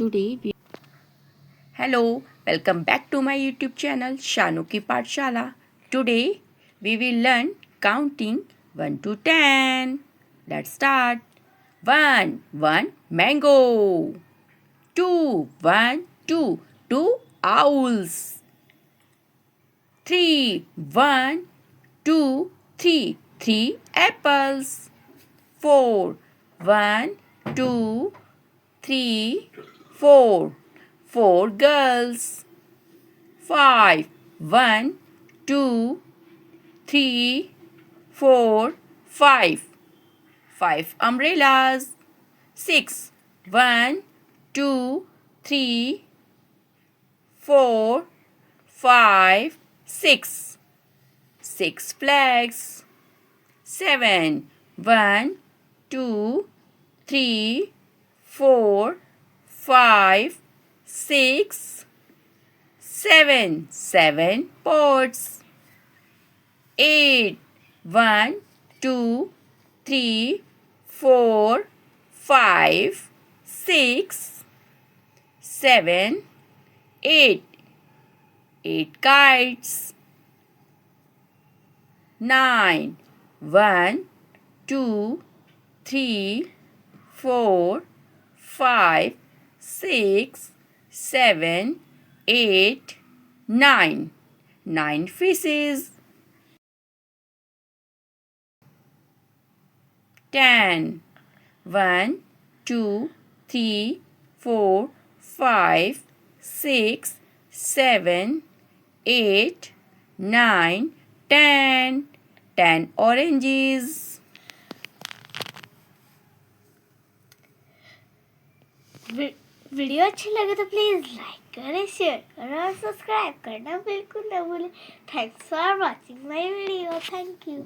Today we Hello, welcome back to my YouTube channel Shanu Ki Pathshala. Today we will learn counting 1 to 10. Let's start. 1 1 mango. 2 1 2 2 owls. 3 1 2 3 3 apples. 4 1 2 3 4 4 girls. 5 1 2 3 4 5 5 umbrellas. 6 1 2 3 4 5 6 6 flags. 7 1 2 3 4 5 6 7 7 pots. 8 1 2 3 4 5 6 7 8 8 kites. 9 1 2 3 4 5 6 7 8 9 9 fishes. 10 1 2 3 4 5 6 7 8 9 10 10 oranges. Video अच्छी लगे तो please like करें, share करें और subscribe करना बिल्कुल ना भूलें। Thanks for watching my video. Thank you.